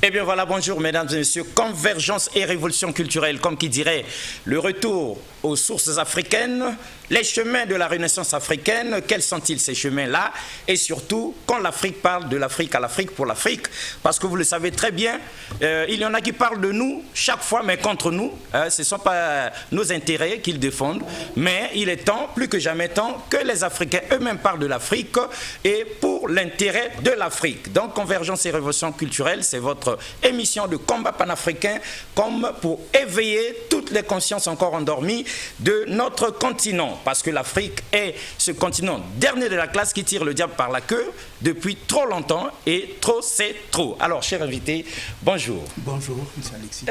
Eh bien voilà, bonjour mesdames et messieurs, convergence et révolution culturelle, comme qui dirait le retour aux sources africaines, les chemins de la Renaissance africaine, quels sont-ils ces chemins-là? Et surtout, quand l'Afrique parle de l'Afrique à l'Afrique pour l'Afrique, parce que vous le savez très bien, il y en a qui parlent de nous chaque fois, mais contre nous, ce ne sont pas nos intérêts qu'ils défendent, mais il est temps, plus que jamais temps, que les Africains eux-mêmes parlent de l'Afrique et pour l'intérêt de l'Afrique. Donc, convergence et révolution culturelle, c'est votre émission de combat panafricain, comme pour éveiller toutes les consciences encore endormies de notre continent. Parce que l'Afrique est ce continent dernier de la classe qui tire le diable par la queue depuis trop longtemps et trop c'est trop. Alors, chers invités, bonjour. Bonjour, M. Alexis.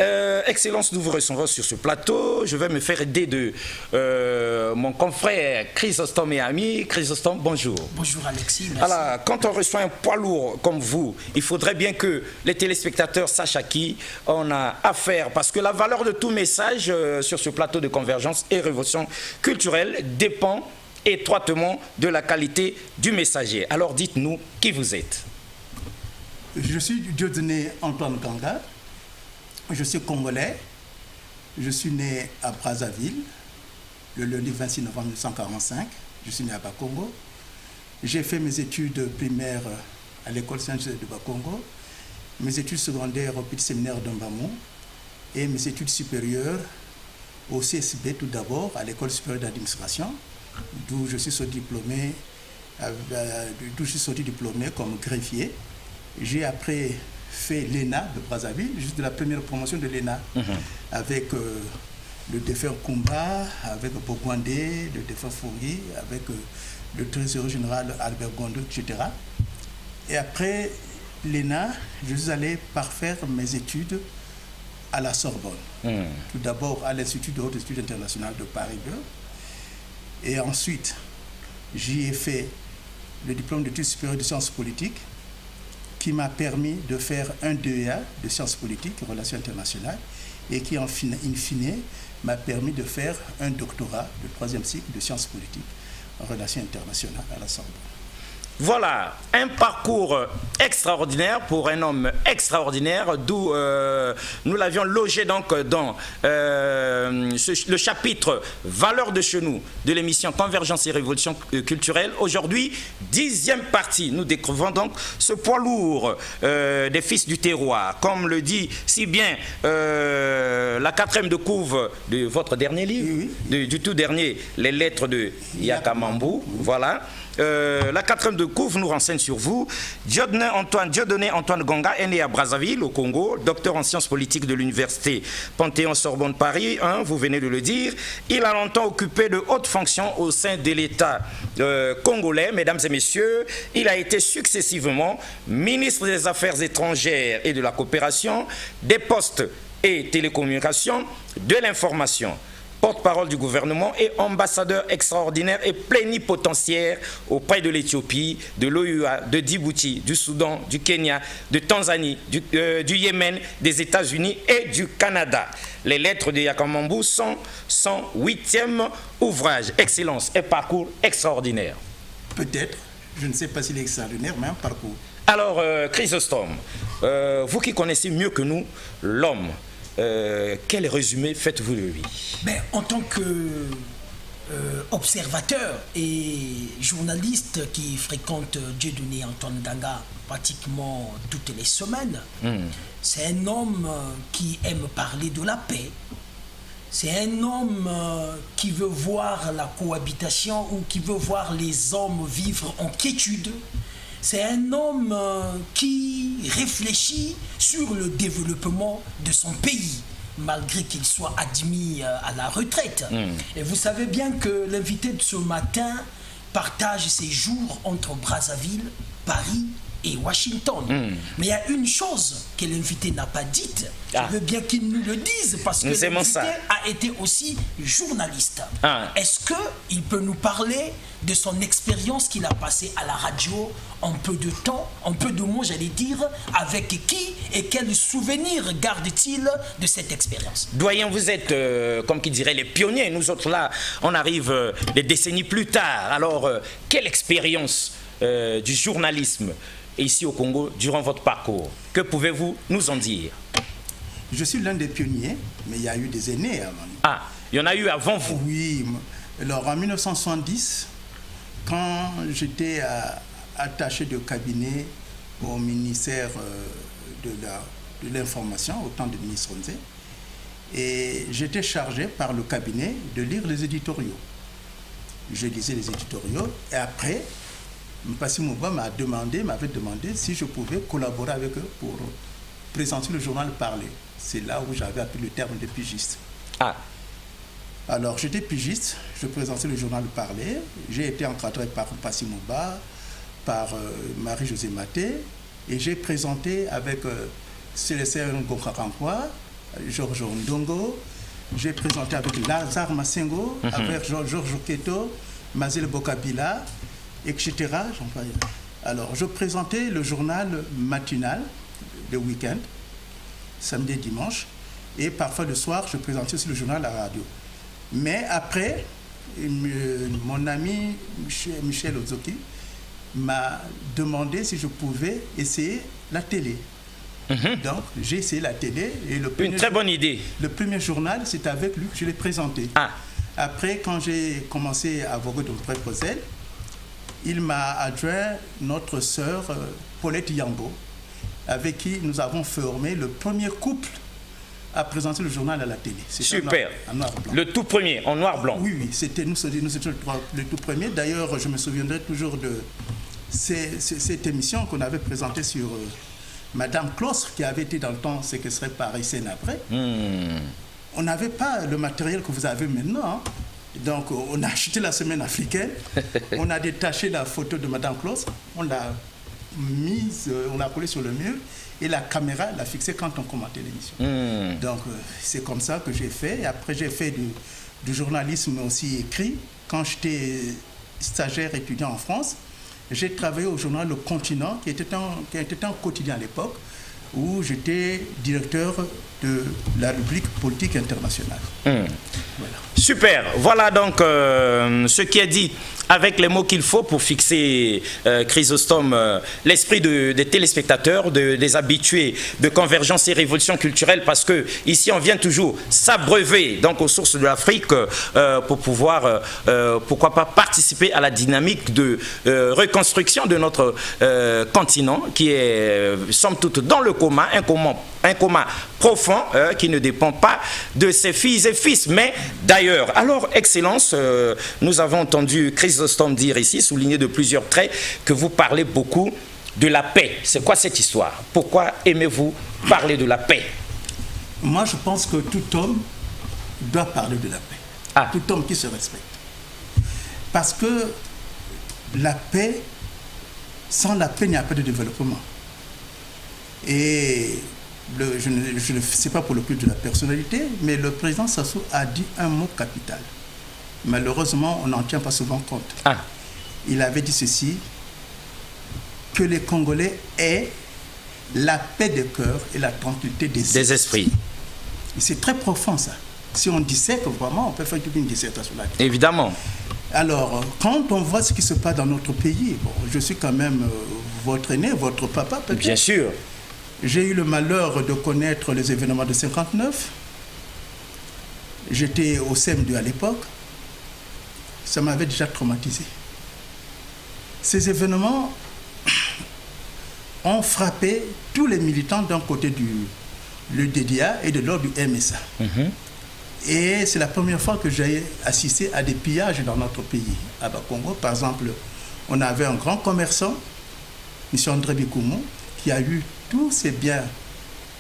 Excellence, nous vous recevons sur ce plateau. Je vais me faire aider de mon confrère Chrysostome et ami. Chrysostome, bonjour. Bonjour Alexis, merci. Alors, quand on reçoit un poids lourd comme vous, il faudrait bien que les téléspectateurs sachent à qui on a affaire. Parce que la valeur de tout message sur ce plateau de convergence et révolution culturelle dépend étroitement de la qualité du messager. Alors dites-nous qui vous êtes. Je suis Dieudonné Antoine Ganga, je suis congolais, je suis né à Brazzaville le lundi 26 novembre 1945, je suis né à Bakongo. J'ai fait mes études primaires à l'école Saint-Joseph de Bakongo, mes études secondaires au petit séminaire d'Ambamou et mes études supérieures au CSB tout d'abord, à l'école supérieure d'administration, d'où je suis sorti diplômé comme greffier. J'ai après fait l'ENA de Brazzaville, juste de la première promotion de l'ENA, avec le défunt Kumba, avec Bogwandé, le défunt Fourier, avec le trésorier général Albert Gondo, etc. Et après l'ENA, je suis allé parfaire mes études à la Sorbonne. Tout d'abord à l'Institut de haute études internationales de Paris 2. Et ensuite, j'y ai fait le diplôme d'études supérieures de sciences politiques qui m'a permis de faire un DEA de sciences politiques, relations internationales, et qui, in fine, m'a permis de faire un doctorat de 3e cycle de sciences politiques en relations internationales à la Sorbonne. Voilà, un parcours extraordinaire pour un homme extraordinaire, d'où nous l'avions logé donc dans le chapitre Valeurs de chez nous de l'émission Convergence et Révolution culturelle. Aujourd'hui, 10e partie, nous découvrons donc ce poids lourd des fils du terroir. Comme le dit si bien la 4e de couve de votre dernier livre, du tout dernier, Les Lettres de Yakamambou, voilà. La 4e de couve nous renseigne sur vous. Dieudonné Antoine Ganga est né à Brazzaville, au Congo, docteur en sciences politiques de l'université Panthéon-Sorbonne Paris 1, vous venez de le dire. Il a longtemps occupé de hautes fonctions au sein de l'État congolais, mesdames et messieurs. Il a été successivement ministre des Affaires étrangères et de la coopération, des postes et télécommunications, de l'information, porte-parole du gouvernement et ambassadeur extraordinaire et plénipotentiaire auprès de l'Éthiopie, de l'OUA, de Djibouti, du Soudan, du Kenya, de Tanzanie, du Yémen, des États-Unis et du Canada. Les Lettres de Yakamambou sont son 8e ouvrage. Excellence et parcours extraordinaire. Peut-être, je ne sais pas s'il est extraordinaire, mais un parcours. Alors, Chrysostome, vous qui connaissez mieux que nous l'homme, quel résumé faites-vous de lui? En tant que observateur et journaliste qui fréquente Dieudonné Antoine Ganga pratiquement toutes les semaines, c'est un homme qui aime parler de la paix. C'est un homme qui veut voir la cohabitation ou qui veut voir les hommes vivre en quiétude. C'est un homme qui réfléchit sur le développement de son pays, malgré qu'il soit admis à la retraite. Et vous savez bien que l'invité de ce matin partage ses jours entre Brazzaville, Paris et Washington. Mais il y a une chose que l'invité n'a pas dite. Je veux bien qu'il nous le dise parce que l'invité a été aussi journaliste. Est-ce qu'il peut nous parler de son expérience qu'il a passée à la radio en peu de temps, en peu de mots, j'allais dire, avec qui et quels souvenirs garde-t-il de cette expérience? Doyen, vous êtes, comme qui dirait, les pionniers. Nous autres, là, on arrive des décennies plus tard. Alors, quelle expérience du journalisme ici au Congo durant votre parcours. Que pouvez-vous nous en dire? Je suis l'un des pionniers, mais il y a eu des aînés avant nous. Ah, il y en a eu avant vous? Oui. Alors en 1970, quand j'étais attaché de cabinet au ministère de l'information, au temps de ministre Nzé, et j'étais chargé par le cabinet de lire les éditoriaux. Je lisais les éditoriaux et après, Mpassi Mouba m'avait demandé si je pouvais collaborer avec eux pour présenter le journal Parler. C'est là où j'avais appris le terme de pigiste. Ah. Alors j'étais pigiste, je présentais le journal Parler. J'ai été encadré par Mpassi Mouba, par Marie-Josée Maté, et j'ai présenté avec Célestin Ngokarampoa, Georges Ndongo, j'ai présenté avec Lazare Massengo, avec Georges Keto, Mazil Bokabila, etc. Alors, je présentais le journal matinal de week-end, samedi et dimanche, et parfois le soir, je présentais aussi le journal à la radio. Mais après, mon ami Michel Ozoki m'a demandé si je pouvais essayer la télé. Donc, j'ai essayé la télé. Et Une très bonne idée. Le premier journal, c'est avec lui que je l'ai présenté. Ah. Après, quand j'ai commencé à voguer de propre zèle, il m'a adjoint notre sœur Paulette Yambo, avec qui nous avons formé le premier couple à présenter le journal à la télé. Super. En noir blanc. Le tout premier, en noir-blanc. Oui, oui, c'était nous le tout premier. D'ailleurs, je me souviendrai toujours de cette émission qu'on avait présentée sur Madame Claus, qui avait été dans le temps séquestrée par Hissène après. On n'avait pas le matériel que vous avez maintenant. Donc, on a acheté la semaine africaine, on a détaché la photo de Madame Claus, on l'a mise, on l'a collée sur le mur, et la caméra l'a fixée quand on commentait l'émission. Donc, c'est comme ça que j'ai fait. Et après, j'ai fait du journalisme aussi écrit. Quand j'étais stagiaire étudiant en France, j'ai travaillé au journal Le Continent, qui était un quotidien à l'époque, où j'étais directeur de la rubrique politique internationale. Voilà. Super. Voilà donc ce qui est dit avec les mots qu'il faut pour fixer, Chrysostome, l'esprit des téléspectateurs, des habitués de Convergence et Révolution culturelle, parce que ici on vient toujours s'abreuver donc aux sources de l'Afrique pour pouvoir, pourquoi pas, participer à la dynamique de reconstruction de notre continent qui est somme toute dans le coma, un coma profond qui ne dépend pas de ses filles et fils. Mais d'ailleurs, alors, Excellence, nous avons entendu Chrysostome dire ici, souligner de plusieurs traits, que vous parlez beaucoup de la paix. C'est quoi cette histoire? Pourquoi aimez-vous parler de la paix? Moi, je pense que tout homme doit parler de la paix. Ah. Tout homme qui se respecte. Parce que la paix, sans la paix, il n'y a pas de développement. Et je ne sais pas pour le culte de la personnalité, mais le président Sassou a dit un mot capital. Malheureusement, on n'en tient pas souvent compte. Ah. Il avait dit ceci, que les Congolais aient la paix des cœurs et la tranquillité des esprits. C'est très profond ça. Si on dissèque vraiment, on peut faire toute une dissertation là-dessus. Évidemment. Alors, quand on voit ce qui se passe dans notre pays, bon, je suis quand même votre aîné, votre papa peut-être. Bien sûr. J'ai eu le malheur de connaître les événements de 59. J'étais au CM2 à l'époque. Ça m'avait déjà traumatisé. Ces événements ont frappé tous les militants d'un côté du DDA et de l'autre du MSA. Et c'est la première fois que j'ai assisté à des pillages dans notre pays, à Bakongo. Par exemple, on avait un grand commerçant, M. André Bikoumou, qui a eu tous ses biens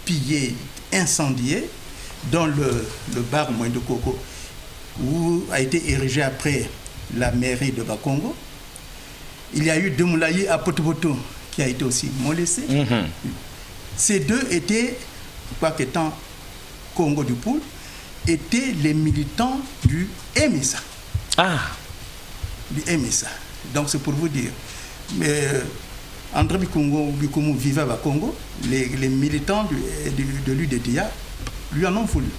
pillés, incendiés, dont le bar Moin de Coco, où a été érigé après la mairie de Bakongo. Il y a eu Demoulaye à Potopoto, qui a été aussi molesté. Ces deux étaient, quoique étant Congo du Poul, étaient les militants du MSA. Ah. Du MSA. Donc c'est pour vous dire. Mais André Bikoumou vivait à Congo. Les militants de l'UDTA lui en ont voulu.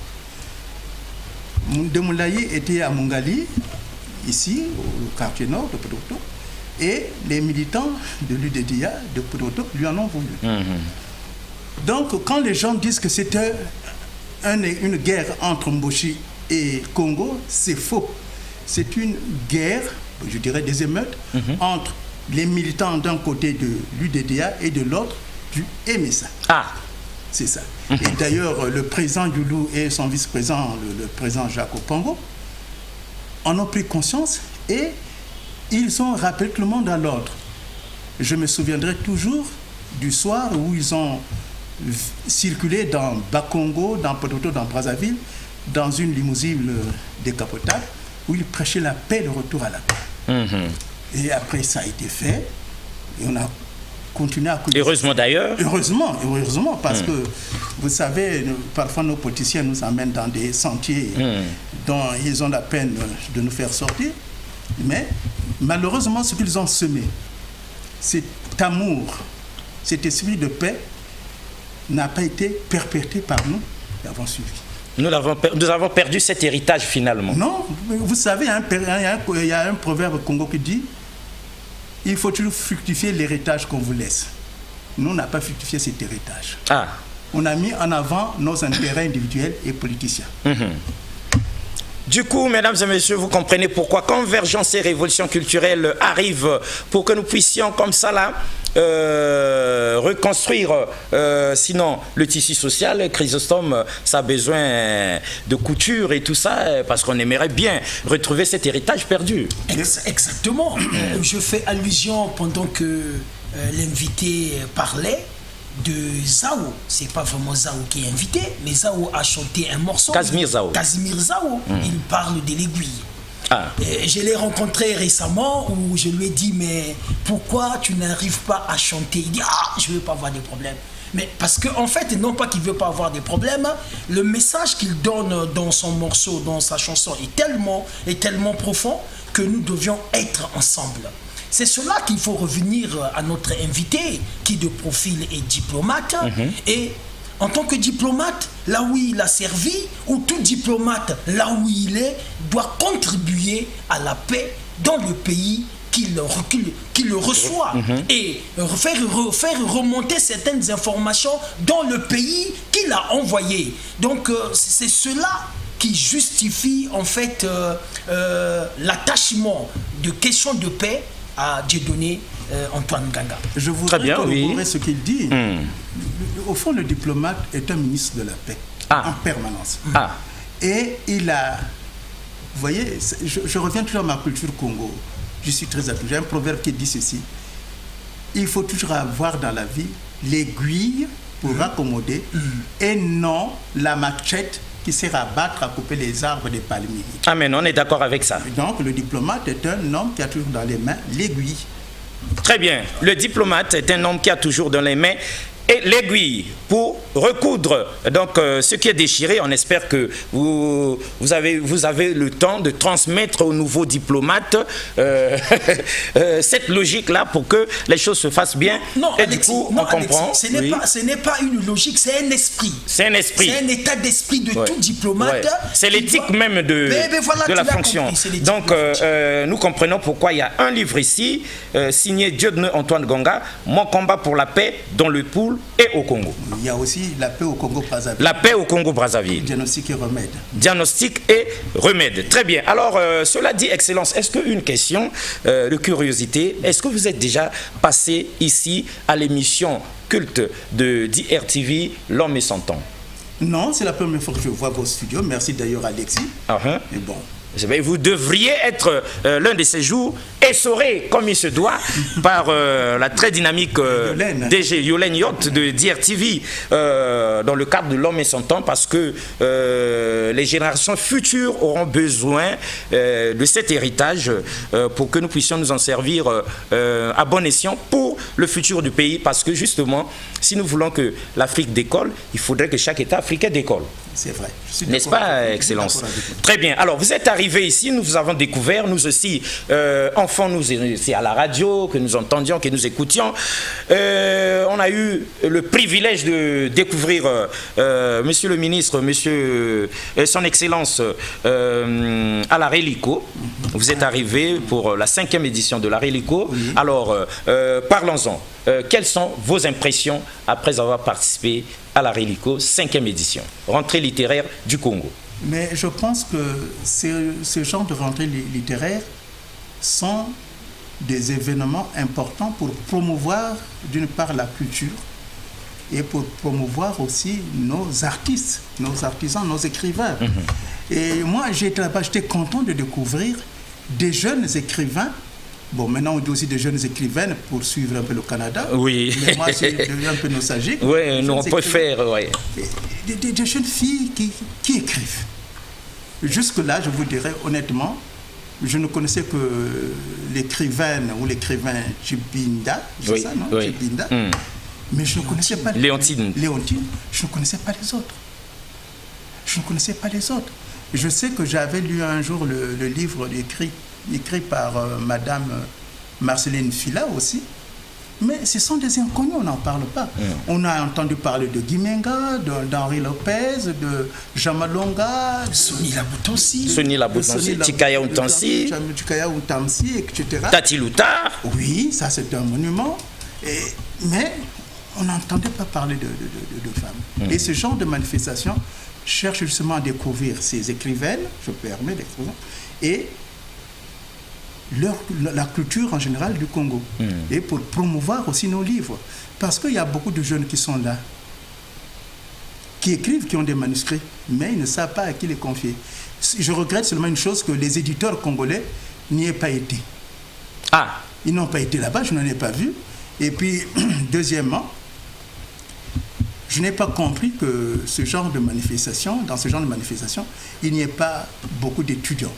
Demoulaye était à Mungali, ici, au quartier nord de Potopoto. Et les militants de l'UDDIA, de Pototo, lui en ont voulu. Donc, quand les gens disent que c'était une guerre entre Mboshi et Congo, c'est faux. C'est une guerre, je dirais des émeutes, entre les militants d'un côté de l'UDDIA et de l'autre du MSA. Ah. C'est ça. Et d'ailleurs, le président Youlou et son vice-président, le président Jacques Opango, en ont pris conscience et ils ont rappelé tout le monde à l'ordre. Je me souviendrai toujours du soir où ils ont circulé dans Bakongo, dans Pototo, dans Brazzaville, dans une limousine décapotable, où ils prêchaient la paix, le retour à la paix. Et après, ça a été fait. Et on a continué à... Heureusement d'ailleurs. Heureusement, parce que, vous savez, parfois nos politiciens nous amènent dans des sentiers dont ils ont la peine de nous faire sortir. Mais malheureusement, ce qu'ils ont semé, cet amour, cet esprit de paix, n'a pas été perpétré par nous qui avons suivi. Nous avons perdu cet héritage finalement. Non, vous savez, il y a un proverbe congo qui dit « Il faut toujours fructifier l'héritage qu'on vous laisse ». Nous, on n'a pas fructifié cet héritage. Ah. On a mis en avant nos intérêts individuels et politiciens. Du coup, mesdames et messieurs, vous comprenez pourquoi Convergence et Révolution culturelle arrivent pour que nous puissions comme ça là reconstruire sinon le tissu social. Chrysostome, ça a besoin de couture et tout ça parce qu'on aimerait bien retrouver cet héritage perdu. Exactement. Je fais allusion pendant que l'invité parlait de Zao. C'est pas vraiment Zao qui est invité, mais Zao a chanté un morceau. Casimir Zao. Casimir Zao. Il parle de l'aiguille. Ah. Je l'ai rencontré récemment où je lui ai dit mais pourquoi tu n'arrives pas à chanter? Il dit je veux pas avoir des problèmes. Mais parce que en fait, non pas qu'il veut pas avoir des problèmes, le message qu'il donne dans son morceau, dans sa chanson est tellement profond que nous devions être ensemble. C'est cela qu'il faut revenir à notre invité qui de profil est diplomate et en tant que diplomate, là où il a servi, ou tout diplomate, là où il est, doit contribuer à la paix dans le pays qui le reçoit et faire remonter certaines informations dans le pays qu'il a envoyé. Donc c'est cela qui justifie en fait l'attachement de questions de paix à Dieudonné Antoine Nganga. Je voudrais corroborer ce qu'il dit. Au fond, le diplomate est un ministre de la paix en permanence. Et il a... Vous voyez, je reviens toujours à ma culture Congo. Je suis très attaché. J'ai un proverbe qui dit ceci. Il faut toujours avoir dans la vie l'aiguille pour raccommoder et non la machette qui sert à battre, à couper les arbres des palmiers. Ah mais on est d'accord avec ça. Donc le diplomate est un homme qui a toujours dans les mains l'aiguille. Très bien. Le diplomate est un homme qui a toujours dans les mains et l'aiguille pour recoudre donc ce qui est déchiré. On espère que vous avez le temps de transmettre aux nouveaux diplomates cette logique-là pour que les choses se fassent bien. Non, et Alexis, du coup, on comprend. Ce n'est pas une logique, c'est un esprit. C'est un esprit. C'est un état d'esprit de tout diplomate. C'est l'éthique même de la fonction. Donc, nous comprenons pourquoi il y a un livre ici, signé Dieudonné Antoine Nganga, Mon combat pour la paix dans le Poul et au Congo. Il y a aussi la paix au Congo-Brazzaville. La paix au Congo-Brazzaville. Diagnostic et remède. Diagnostic et remède. Très bien. Alors, cela dit, Excellence, est-ce qu'une question de curiosité, est-ce que vous êtes déjà passé ici à l'émission culte de DRTV, L'Homme et son temps? Non, c'est la première fois que je vois vos studios. Merci d'ailleurs, Alexis. Et bon. Vous devriez être l'un de ces jours essoré comme il se doit par la très dynamique DG Yolène Yacht de DRTV dans le cadre de L'Homme et son temps, parce que les générations futures auront besoin de cet héritage pour que nous puissions nous en servir à bon escient pour le futur du pays, parce que justement, si nous voulons que l'Afrique décolle, il faudrait que chaque État africain décolle. C'est vrai. N'est-ce pas, Excellence? Très bien. Alors, vous êtes arrivé arrivés ici, nous vous avons découvert, nous aussi, enfants, nous c'est à la radio, que nous entendions, que nous écoutions. On a eu le privilège de découvrir Monsieur le ministre, Son Excellence à la Rélico. Vous êtes arrivé pour la 5e édition de la Rélico. Oui. Alors, parlons-en. Quelles sont vos impressions après avoir participé à la Rélico 5e édition, rentrée littéraire du Congo? Mais je pense que ce genre de rentrées littéraires sont des événements importants pour promouvoir d'une part la culture et pour promouvoir aussi nos artistes, nos artisans, nos écrivains. Et moi, j'étais là-bas, j'étais content de découvrir des jeunes écrivains. Bon, maintenant on dit aussi des jeunes écrivaines pour suivre un peu le Canada. Oui. Mais moi, c'est devenu un peu nostalgique. Oui, nous on préfère, oui. Des jeunes filles qui écrivent. Jusque-là, je vous dirais honnêtement, je ne connaissais que l'écrivaine ou l'écrivain Chibinda, c'est oui, ça, non? Oui. Chibinda. Mais je ne connaissais pas Léontine. Je ne connaissais pas les autres. Je ne connaissais pas les autres. Je sais que j'avais lu un jour le livre écrit par Madame Marceline Fila aussi. Mais ce sont des inconnus, on n'en parle pas. On a entendu parler de Guimenga, d'Henri Lopez, de Jamalonga, Soni Laboutansi, Tikaya Outansi, etc. Tati Loutar. Oui, ça c'est un monument. Mais on n'entendait pas parler de femmes. Et ce genre de manifestation cherche justement à découvrir ces écrivaines, je permets d'exprimer, et la culture en général du Congo. Et pour promouvoir aussi nos livres. Parce qu'il y a beaucoup de jeunes qui sont là, qui écrivent, qui ont des manuscrits, mais ils ne savent pas à qui les confier. Je regrette seulement une chose, que les éditeurs congolais n'y aient pas été. Ah. Ils n'ont pas été là-bas, je n'en ai pas vu. Et puis, deuxièmement, je n'ai pas compris que dans ce genre de manifestation, il n'y ait pas beaucoup d'étudiants.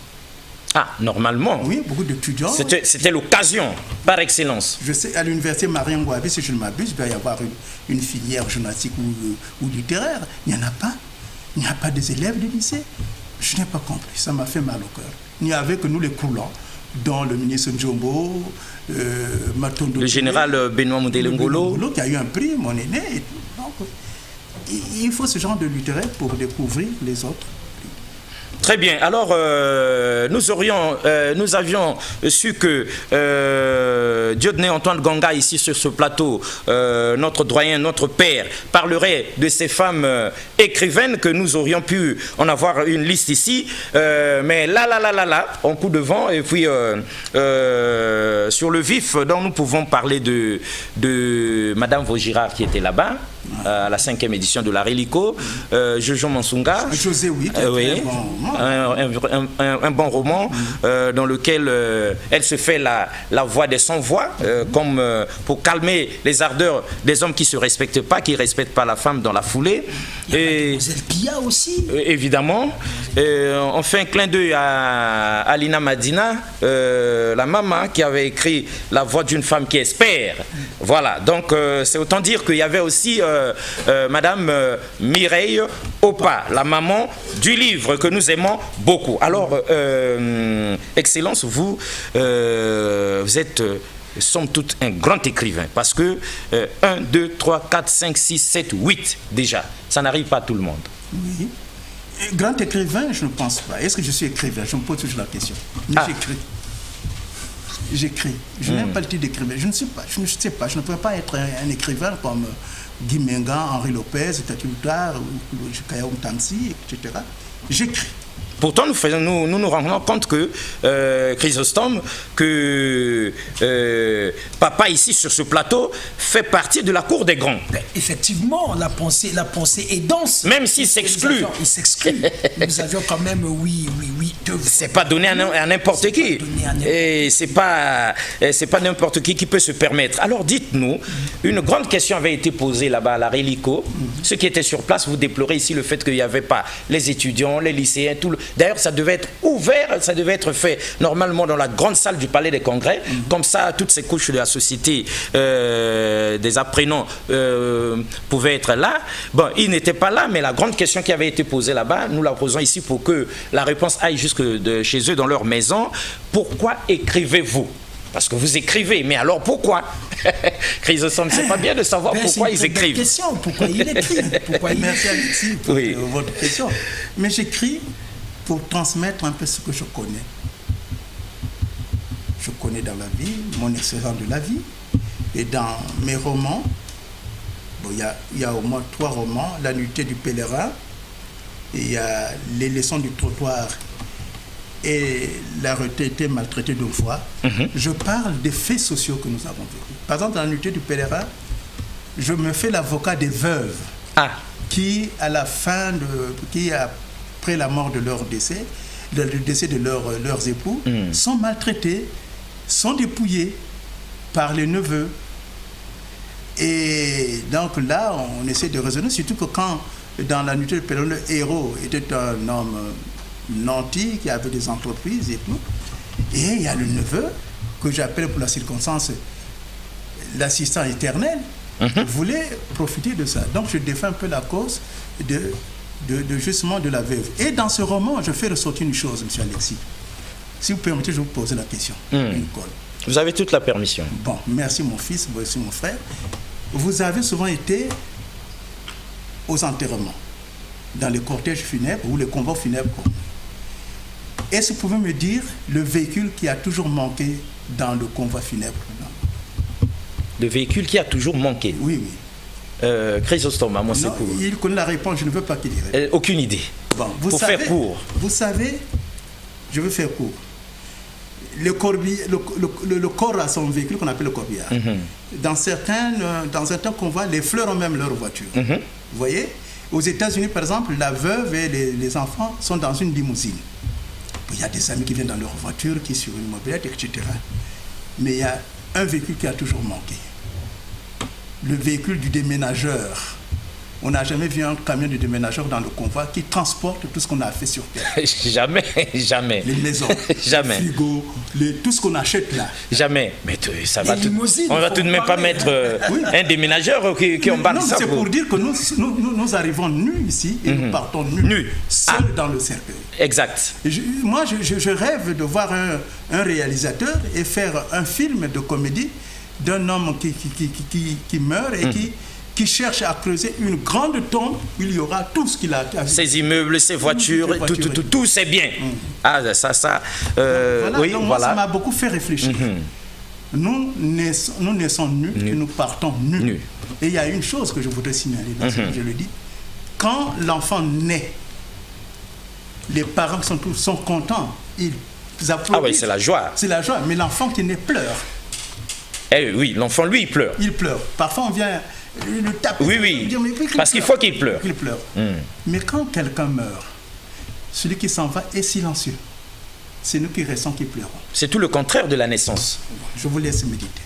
Ah, normalement. Oui, beaucoup d'étudiants. C'était l'occasion, par excellence. Je sais, à l'université Marien-Ngouabi, si je ne m'abuse, il doit y avoir une filière journalistique ou littéraire. Il n'y en a pas. Il n'y a pas des élèves de lycée. Je n'ai pas compris. Ça m'a fait mal au cœur. Il n'y avait que nous les coulants, dont le ministre Njombo, Matondo. Le général Benoît Moudélengolo. Qui a eu un prix, mon aîné. Et tout. Donc, il faut ce genre de littéraire pour découvrir les autres. Très bien. Alors, nous avions su que Dieudonné Antoine Ganga, ici sur ce plateau, notre doyen, notre père, parlerait de ces femmes écrivaines, que nous aurions pu en avoir une liste ici. Mais là, en coup de vent, et puis sur le vif, dont nous pouvons parler de Madame Vaugirard qui était là-bas, à la 5e édition de la Rélico, Jojo Mansunga. José, oui. Oui. Un bon roman dans lequel elle se fait la voix des sans-voix, comme pour calmer les ardeurs des hommes qui ne se respectent pas, qui ne respectent pas la femme dans la foulée. Il y a Mademoiselle Pia aussi. Évidemment. On fait un clin d'œil à Alina Madina, la maman qui avait écrit La voix d'une femme qui espère. Voilà, donc c'est autant dire qu'il y avait aussi Madame Mireille Opa, la maman du livre que nous aimons beaucoup. Alors, Excellence, vous êtes somme toute un grand écrivain, parce que 1, 2, 3, 4, 5, 6, 7, 8 déjà, ça n'arrive pas à tout le monde. Oui. Grand écrivain, je ne pense pas. Est-ce que je suis écrivain? Je me pose toujours la question. Mais j'écris. Je n'aime pas le titre d'écrivain. Je ne sais pas. Je ne pourrais pas être un écrivain comme Guy Menga, Henri Lopez, Tati Loutar, Tikaya Outansi, etc. J'écris. Pourtant, nous rendons compte que, Chrysostome, que papa ici sur ce plateau fait partie de la cour des grands. Effectivement, la pensée est dense. Même s'il s'exclut. Il s'exclut. Nous avions quand même, oui. C'est pas donné à n'importe qui. Et c'est pas n'importe qui peut se permettre. Alors dites-nous, une grande question avait été posée là-bas à la Rélico. Ceux qui étaient sur place, vous déplorez ici le fait qu'il n'y avait pas les étudiants, les lycéens, tout le... D'ailleurs, ça devait être ouvert, ça devait être fait normalement dans la grande salle du Palais des Congrès. Comme ça, toutes ces couches de la société, des apprenants pouvaient être là. Bon, ils n'étaient pas là, mais la grande question qui avait été posée là-bas, nous la posons ici pour que la réponse aille jusqu'à chez eux dans leur maison. Pourquoi écrivez-vous? Parce que vous écrivez, mais alors pourquoi? Chrysostome, c'est pas bien de savoir pourquoi ils écrivent. Question, pourquoi il écrit? Merci Alexis pour votre question. Mais j'écris pour transmettre un peu ce que je connais. Je connais dans la vie, mon expérience de la vie. Et dans mes romans, il y a au moins 3 romans, La nuitée du pèlerin, il y a Les leçons du trottoir et La retraitée maltraitée d'une fois. Je parle des faits sociaux que nous avons vécus. Par exemple, dans La nuitée du pèlerin, je me fais l'avocat des veuves qui, à la fin qui après la mort de leur décès, le décès de leurs époux, sont maltraités, sont dépouillés par les neveux. Et donc là, on essaie de raisonner, surtout que quand, dans La nuitée du pèlerin, le héros était un homme nanti qui avait des entreprises et tout. Et il y a le neveu, que j'appelle pour la circonstance l'assistant éternel, voulait profiter de ça. Donc je défends un peu la cause de justement de la veuve. Et dans ce roman, je fais ressortir une chose, M. Alexis. Si vous permettez, je vais vous poser la question. Nicole. Vous avez toute la permission. Bon, merci mon fils, merci mon frère. Vous avez souvent été aux enterrements, dans les cortèges funèbres ou les combats funèbres. Est-ce que vous pouvez me dire le véhicule qui a toujours manqué dans le convoi funèbre? Le véhicule qui a toujours manqué? Oui. Chrysostome, à mon secours. Il connaît la réponse, je ne veux pas qu'il y réponde. Aucune idée. Bon, pour faire court. Vous savez, je veux faire court. Le corps a son véhicule qu'on appelle le corbillard. Dans certains convois, les fleurs ont même leur voiture. Vous voyez? Aux États-Unis, par exemple, la veuve et les enfants sont dans une limousine. Il y a des amis qui viennent dans leur voiture, qui sont sur une mobilette, etc. Mais il y a un véhicule qui a toujours manqué. Le véhicule du déménageur. On n'a jamais vu un camion de déménageur dans le convoi qui transporte tout ce qu'on a fait sur terre. Jamais. Les maisons, jamais. Les frigos, tout ce qu'on achète là. Jamais. Mais ça va tout. On va tout de même pas mettre un déménageur qui embarque ça. C'est pour dire que nous arrivons nus ici et nous partons nus. Seuls dans le cercueil. Exact. Moi, je rêve de voir un réalisateur et faire un film de comédie d'un homme qui meurt et qui cherche à creuser une grande tombe où il y aura tout ce qu'il a. Ses immeubles, ses voitures, tout c'est bien. Ça. Oui, donc moi, ça m'a beaucoup fait réfléchir. Nous naissons nus et nous partons nus. Et il y a une chose que je voudrais signaler, dans ce que je le dis. Quand l'enfant naît, les parents sont contents, ils applaudissent. Ah oui, c'est la joie. C'est la joie, mais l'enfant qui naît pleure. Eh oui, l'enfant, lui, il pleure. Il pleure. Parfois, on vient le taper. Oui. Parce qu'il faut qu'il pleure. Il pleure. Mais quand quelqu'un meurt, celui qui s'en va est silencieux. C'est nous qui restons qui pleurons. C'est tout le contraire de la naissance. Je vous laisse méditer.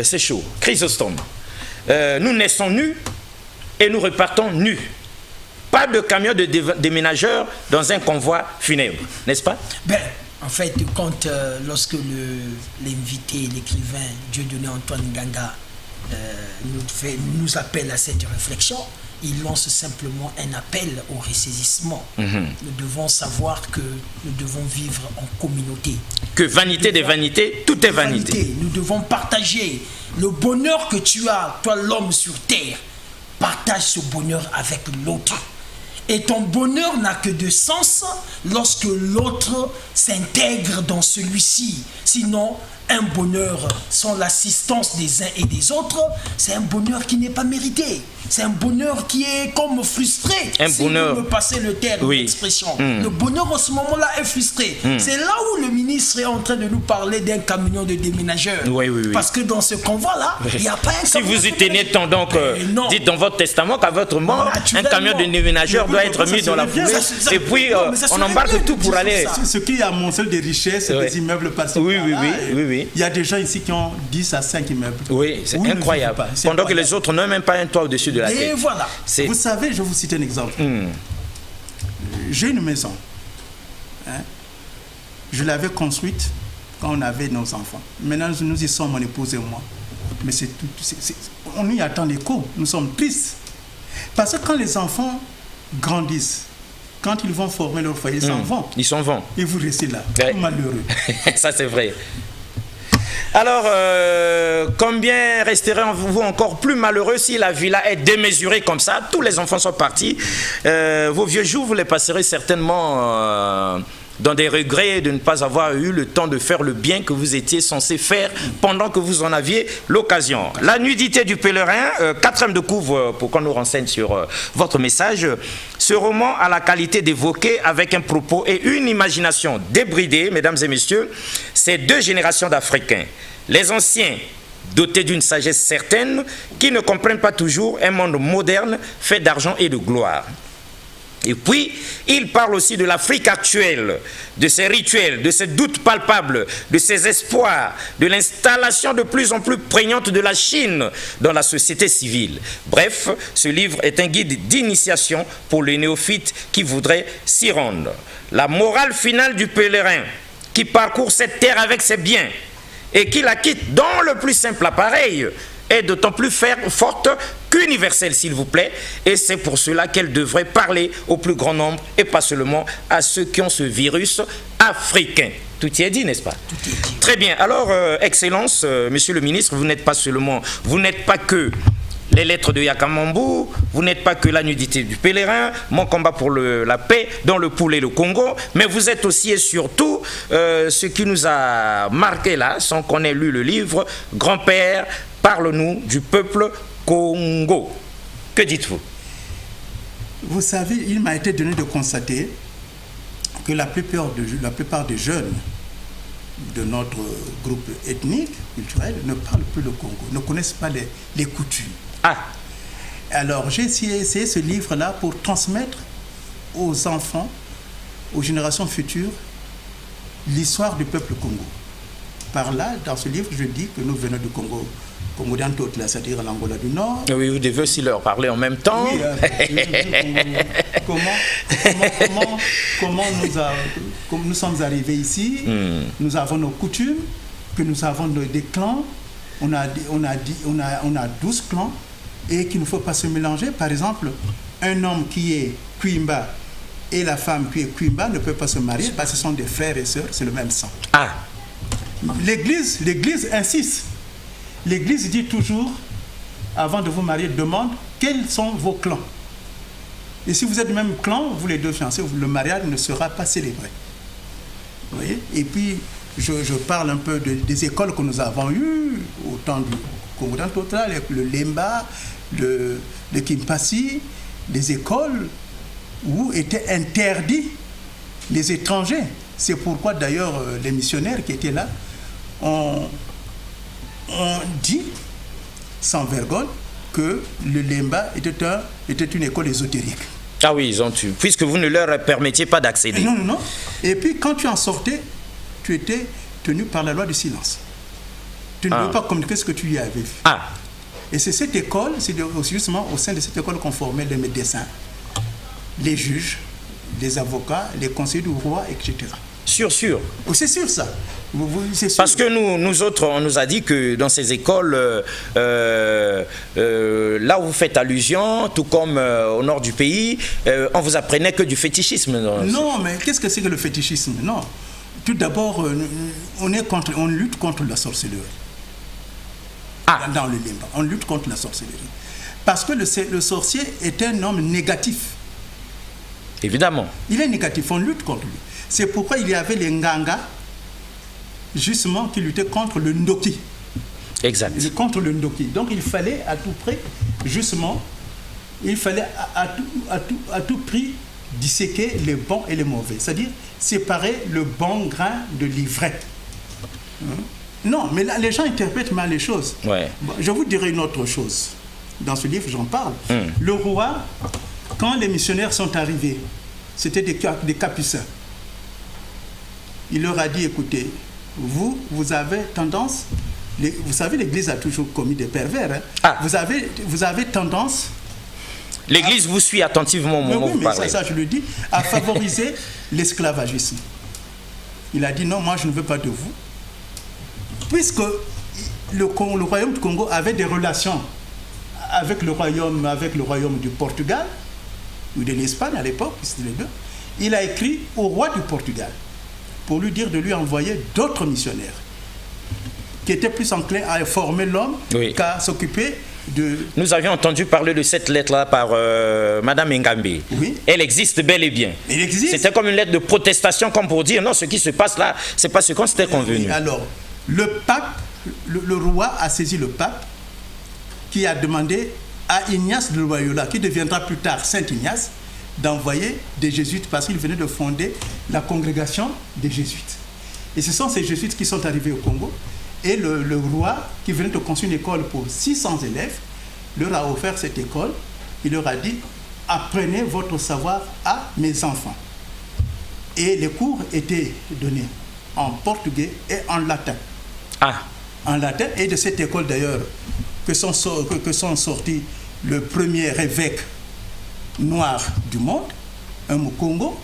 C'est chaud. Chrysostome. Nous naissons nus et nous repartons nus. Pas de camion de déménageurs dans un convoi funèbre, n'est-ce pas? En fait, lorsque l'invité, l'écrivain Dieudonné Antoine Nganga nous appelle à cette réflexion, il lance simplement un appel au ressaisissement. Nous devons savoir que nous devons vivre en communauté. Que vanité des vanités, tout est vanité. Nous devons partager le bonheur que tu as, toi l'homme sur terre. Partage ce bonheur avec l'autre. Et ton bonheur n'a que de sens lorsque l'autre s'intègre dans celui-ci. Sinon, un bonheur sans l'assistance des uns et des autres, c'est un bonheur qui n'est pas mérité. C'est un bonheur qui est comme frustré. Si bonheur. Vous me passez le terme d'expression. Le bonheur en ce moment-là est frustré. C'est là où le ministre est en train de nous parler d'un camion de déménageurs. Oui. Parce que dans ce convoi-là, il n'y a pas un si vous y tenez tant, donc, dites dans votre testament qu'à votre mort, un camion de déménageurs doit être mis dans la foulée. Et puis, on embarque tout pour aller. Ce qui amoncelle des richesses, des immeubles par-ci. Oui. Il y a des gens ici qui ont 10 à 5 immeubles. Oui, c'est incroyable. Pendant que les autres n'ont même pas un toit au-dessus de la tête. Et voilà. Vous savez, je vais vous citer un exemple. J'ai une maison. Je l'avais construite quand on avait nos enfants. Maintenant, nous y sommes, mon épouse et moi. Mais on y attend l'écho. Nous sommes tristes. Parce que quand les enfants grandissent, quand ils vont former leur foyer, ils s'en vont. Ils s'en vont. Et vous restez là, Ouais. tout malheureux. Ça, c'est vrai. Alors, combien resterez-vous encore plus malheureux si la villa est démesurée comme ça? Tous les enfants sont partis. Vos vieux jours, vous les passerez certainement dans des regrets de ne pas avoir eu le temps de faire le bien que vous étiez censé faire pendant que vous en aviez l'occasion. La nudité du pèlerin, 4e de couvre pour qu'on nous renseigne sur votre message. Ce roman a la qualité d'évoquer avec un propos et une imagination débridée, mesdames et messieurs, ces deux générations d'Africains. Les anciens, dotés d'une sagesse certaine, qui ne comprennent pas toujours un monde moderne fait d'argent et de gloire. Et puis, il parle aussi de l'Afrique actuelle, de ses rituels, de ses doutes palpables, de ses espoirs, de l'installation de plus en plus prégnante de la Chine dans la société civile. Bref, ce livre est un guide d'initiation pour les néophytes qui voudraient s'y rendre. La morale finale du pèlerin qui parcourt cette terre avec ses biens et qui la quitte dans le plus simple appareil est d'autant plus forte qu'universelle, s'il vous plaît, et c'est pour cela qu'elle devrait parler au plus grand nombre et pas seulement à ceux qui ont ce virus africain. Tout y est dit, n'est-ce pas? Tout est dit. Très bien. Alors, Excellence, Monsieur le Ministre, vous n'êtes pas que les lettres de Yakamambu, vous n'êtes pas que la nudité du pèlerin, mon combat pour la paix dans le poulet le Congo, mais vous êtes aussi et surtout ce qui nous a marqué là, sans qu'on ait lu le livre, Grand-père, parle-nous du peuple Congo. Que dites-vous? Vous savez, il m'a été donné de constater que la plupart des jeunes de notre groupe ethnique, culturel, ne parlent plus le Congo, ne connaissent pas les coutumes. Ah, Alors, j'ai essayé ce livre-là pour transmettre aux enfants, aux générations futures, l'histoire du peuple Congo. Par là, dans ce livre, je dis que nous venons du Congo d'Antot, c'est-à-dire l'Angola du Nord. oui, vous devez aussi leur parler en même temps. Oui, comment nous sommes arrivés ici. Nous avons nos coutumes, que nous avons des clans. On a 12 clans et qu'il ne faut pas se mélanger. Par exemple, un homme qui est Kwimba et la femme qui est Kwimba ne peuvent pas se marier parce que ce sont des frères et sœurs, c'est le même sang. Ah, L'Église insiste. L'Église dit toujours, avant de vous marier, demande quels sont vos clans. Et si vous êtes du même clan, vous les deux fiancés, le mariage ne sera pas célébré. Vous voyez? Et puis, je parle un peu des écoles que nous avons eues au temps du Congo d'Antotra, le Lemba, le Kimpasi, des écoles où étaient interdits les étrangers. C'est pourquoi d'ailleurs les missionnaires qui étaient là ont dit sans vergogne que le Lemba était une école ésotérique. ah oui, ils ont tué, puisque vous ne leur permettiez pas d'accéder. Non. Et puis quand tu en sortais, tu étais tenu par la loi du silence. Tu ne peux pas communiquer ce que tu y avais vu. Ah, Et c'est cette école, c'est justement au sein de cette école qu'on formait les médecins, les juges, les avocats, les conseillers du roi, etc. sûr. Oh, c'est sûr ça. C'est sûr. Parce que nous autres, on nous a dit que dans ces écoles, là où vous faites allusion, tout comme au nord du pays, on vous apprenait que du fétichisme. Non, mais qu'est-ce que c'est que le fétichisme? Non. Tout d'abord, on lutte contre la sorcellerie. Ah. Dans le Lemba, on lutte contre la sorcellerie. Parce que le sorcier est un homme négatif. Évidemment. Il est négatif, on lutte contre lui. C'est pourquoi il y avait les Nganga, justement, qui luttaient contre le Ndoki. Exact. Contre le Ndoki. Donc il fallait à tout prix, justement, il fallait à tout prix disséquer les bons et les mauvais. C'est-à-dire séparer le bon grain de l'ivraie. Non, mais là, les gens interprètent mal les choses. Ouais. Bon, je vous dirai une autre chose. Dans ce livre, j'en parle. Le roi, quand les missionnaires sont arrivés, c'était des capucins. Il leur a dit, écoutez, vous avez tendance, vous savez, l'Église a toujours commis des pervers. Hein. Ah. Vous avez tendance... L'Église vous suit attentivement au moment où vous parlez. Ça, je le dis, à favoriser l'esclavagisme. Il a dit, non, moi, je ne veux pas de vous. Puisque le royaume du Congo avait des relations avec le royaume du Portugal ou de l'Espagne à l'époque, c'était les deux. il a écrit au roi du Portugal pour lui dire de lui envoyer d'autres missionnaires qui étaient plus enclins à former l'homme qu'à s'occuper de... Nous avions entendu parler de cette lettre-là par Madame Ngambi. Oui. Elle existe bel et bien. Elle existe. C'était comme une lettre de protestation, comme pour dire non, ce qui se passe là, c'est pas ce qu'on s'était convenu. Oui, alors, le pape, le roi a saisi le pape qui a demandé à Ignace de Loyola, qui deviendra plus tard Saint Ignace, d'envoyer des jésuites parce qu'il venait de fonder la congrégation des jésuites. Et ce sont ces jésuites qui sont arrivés au Congo. Et le roi, qui venait de construire une école pour 600 élèves, leur a offert cette école. Il leur a dit, apprenez votre savoir à mes enfants. Et les cours étaient donnés en portugais et en latin. Ah. En latin, et de cette école d'ailleurs, que sont sortis le premier évêque noir du monde, un Mukongo,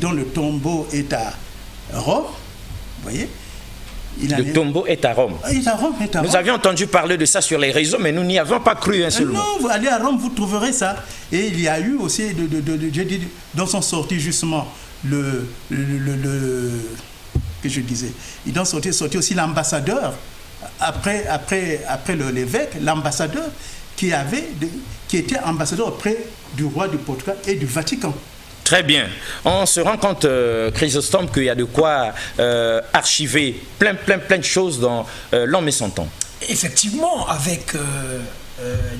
dont le tombeau est à Rome. Vous voyez? Le tombeau est à Rome. Il est à Rome, est à Rome. Nous avions entendu parler de ça sur les réseaux, mais nous n'y avons pas cru un seul mot. Non, vous allez à Rome, vous trouverez ça. Et il y a eu aussi, dont sont sortis justement que je disais, ils ont sorti aussi l'ambassadeur, après l'évêque, l'ambassadeur qui était ambassadeur auprès du roi du Portugal et du Vatican. Très bien. On se rend compte, Chrysostome, qu'il y a de quoi archiver plein de choses dans L'Homme et son temps. Effectivement, avec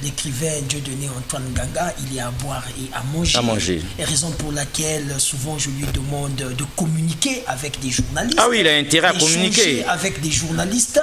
l'écrivain Dieudonné Antoine Nganga, il y a à boire et à manger. Et raison pour laquelle souvent je lui demande de communiquer avec des journalistes. Ah oui, il a intérêt à communiquer. Avec des journalistes.